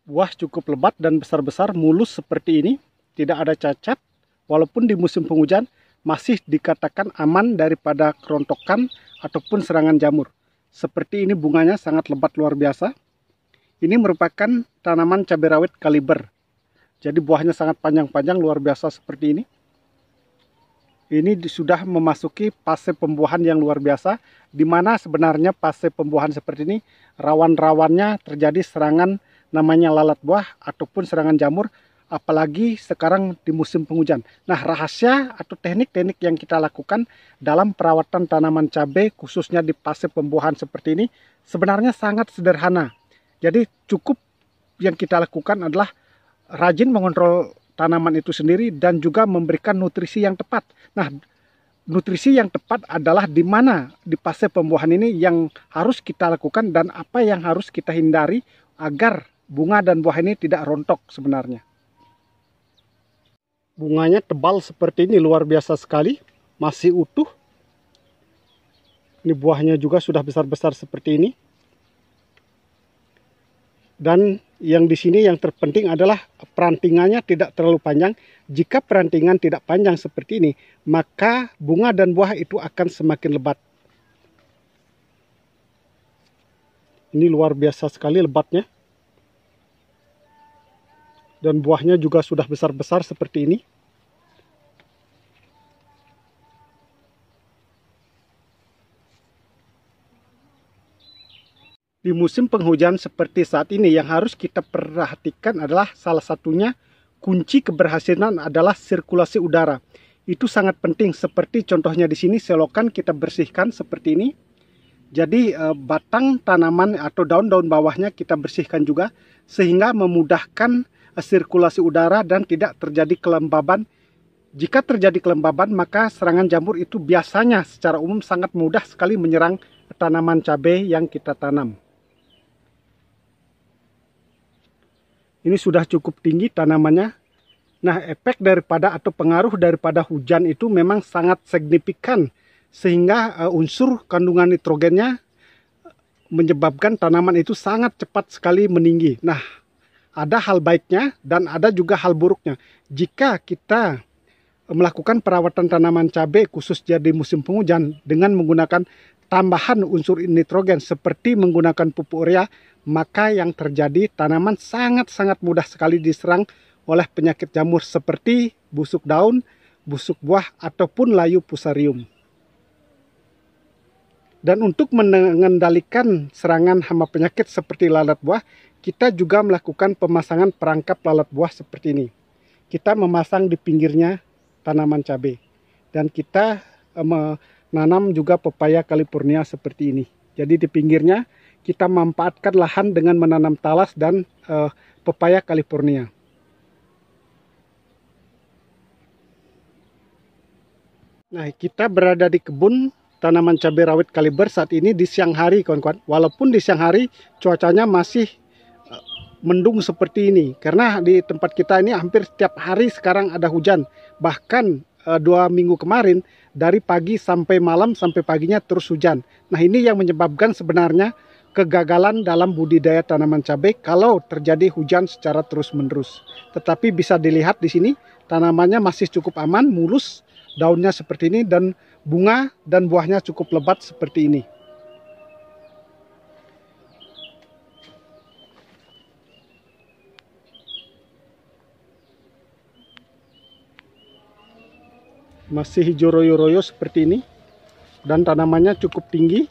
Buah cukup lebat dan besar-besar, mulus seperti ini, tidak ada cacat. Walaupun di musim penghujan masih dikatakan aman daripada kerontokan ataupun serangan jamur. Seperti ini bunganya sangat lebat luar biasa. Ini merupakan tanaman cabai rawit kaliber. Jadi buahnya sangat panjang-panjang luar biasa seperti ini. Ini sudah memasuki fase pembuahan yang luar biasa, di mana sebenarnya fase pembuahan seperti ini rawan-rawannya terjadi serangan namanya lalat buah ataupun serangan jamur, apalagi sekarang di musim penghujan. Nah, rahasia atau teknik-teknik yang kita lakukan dalam perawatan tanaman cabai khususnya di fase pembuahan seperti ini sebenarnya sangat sederhana. Jadi cukup yang kita lakukan adalah rajin mengontrol tanaman itu sendiri dan juga memberikan nutrisi yang tepat. Nah, nutrisi yang tepat adalah di mana di fase pembuahan ini yang harus kita lakukan dan apa yang harus kita hindari agar bunga dan buah ini tidak rontok sebenarnya. Bunganya tebal seperti ini, luar biasa sekali, masih utuh. Ini buahnya juga sudah besar-besar seperti ini. Dan yang di sini yang terpenting adalah perantingannya tidak terlalu panjang. Jika perantingan tidak panjang seperti ini, maka bunga dan buah itu akan semakin lebat. Ini luar biasa sekali lebatnya. Dan buahnya juga sudah besar-besar seperti ini. Di musim penghujan seperti saat ini yang harus kita perhatikan adalah salah satunya kunci keberhasilan adalah sirkulasi udara. Itu sangat penting, seperti contohnya di sini selokan kita bersihkan seperti ini. Jadi batang tanaman atau daun-daun bawahnya kita bersihkan juga sehingga memudahkan sirkulasi udara dan tidak terjadi kelembaban. Jika terjadi kelembaban maka serangan jamur itu biasanya secara umum sangat mudah sekali menyerang tanaman cabai yang kita tanam. Ini sudah cukup tinggi tanamannya. Nah, efek daripada atau pengaruh daripada hujan itu memang sangat signifikan. Sehingga unsur kandungan nitrogennya menyebabkan tanaman itu sangat cepat sekali meninggi. Nah, ada hal baiknya dan ada juga hal buruknya. Jika kita melakukan perawatan tanaman cabai khususnya di musim penghujan dengan menggunakan tambahan unsur nitrogen seperti menggunakan pupuk urea, maka yang terjadi tanaman sangat-sangat mudah sekali diserang oleh penyakit jamur seperti busuk daun, busuk buah, ataupun layu fusarium. Dan untuk mengendalikan serangan hama penyakit seperti lalat buah, kita juga melakukan pemasangan perangkap lalat buah seperti ini. Kita memasang di pinggirnya tanaman cabai. Dan kita menanam juga pepaya California seperti ini. Jadi di pinggirnya kita memanfaatkan lahan dengan menanam talas dan pepaya California. Nah, kita berada di kebun tanaman cabai rawit kaliber saat ini di siang hari, kawan-kawan. Walaupun di siang hari cuacanya masih mendung seperti ini. Karena di tempat kita ini hampir setiap hari sekarang ada hujan. Bahkan 2 minggu kemarin dari pagi sampai malam sampai paginya terus hujan. Nah, ini yang menyebabkan sebenarnya kegagalan dalam budidaya tanaman cabai kalau terjadi hujan secara terus-menerus. Tetapi bisa dilihat di sini tanamannya masih cukup aman, mulus, daunnya seperti ini dan bunga dan buahnya cukup lebat seperti ini. Masih hijau royo-royo seperti ini dan tanamannya cukup tinggi.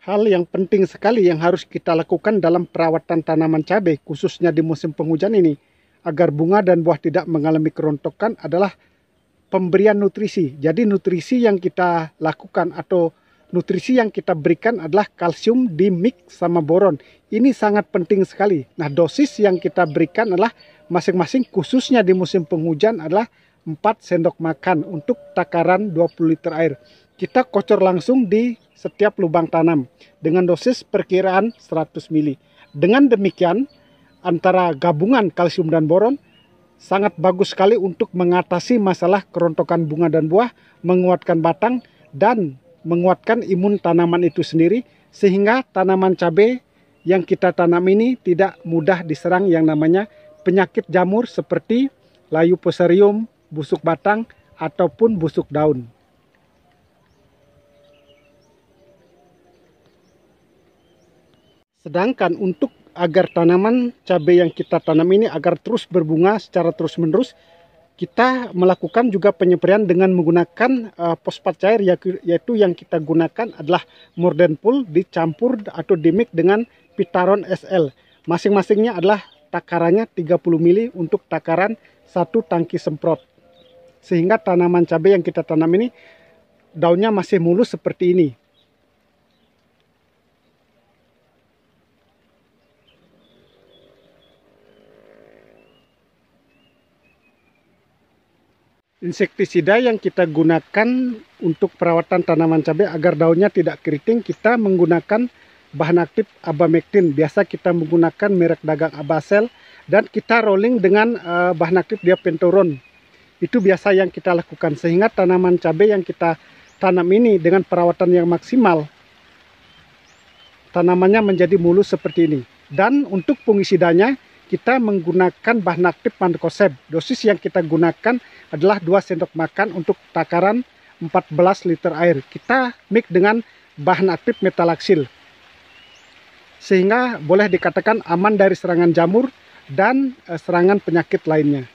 Hal yang penting sekali yang harus kita lakukan dalam perawatan tanaman cabai, khususnya di musim penghujan ini, agar bunga dan buah tidak mengalami kerontokan adalah pemberian nutrisi. Jadi nutrisi yang kita lakukan atau nutrisi yang kita berikan adalah kalsium dimix sama boron. Ini sangat penting sekali. Nah, dosis yang kita berikan adalah masing-masing khususnya di musim penghujan adalah 4 sendok makan untuk takaran 20 liter air. Kita kocor langsung di setiap lubang tanam dengan dosis perkiraan 100 ml. Dengan demikian, antara gabungan kalsium dan boron sangat bagus sekali untuk mengatasi masalah kerontokan bunga dan buah, menguatkan batang, dan menguatkan imun tanaman itu sendiri, sehingga tanaman cabai yang kita tanam ini tidak mudah diserang yang namanya penyakit jamur seperti layu fusarium, busuk batang, ataupun busuk daun. Sedangkan untuk agar tanaman cabai yang kita tanam ini agar terus berbunga secara terus-menerus, kita melakukan juga penyempraian dengan menggunakan fosfat cair, yaitu yang kita gunakan adalah Mordenpul dicampur atau dimix dengan Pitaron SL. Masing-masingnya adalah takarannya 30 ml untuk takaran satu tangki semprot. Sehingga tanaman cabai yang kita tanam ini daunnya masih mulus seperti ini. Insektisida yang kita gunakan untuk perawatan tanaman cabai agar daunnya tidak keriting, kita menggunakan bahan aktif Abamectin. Biasa kita menggunakan merek dagang Abasel, dan kita rolling dengan bahan aktif Diapentoron. Itu biasa yang kita lakukan, sehingga tanaman cabai yang kita tanam ini dengan perawatan yang maksimal, tanamannya menjadi mulus seperti ini. Dan untuk fungisidanya, kita menggunakan bahan aktif Mancozeb. Dosis yang kita gunakan adalah 2 sendok makan untuk takaran 14 liter air. Kita mix dengan bahan aktif Metalaxyl, sehingga boleh dikatakan aman dari serangan jamur dan serangan penyakit lainnya.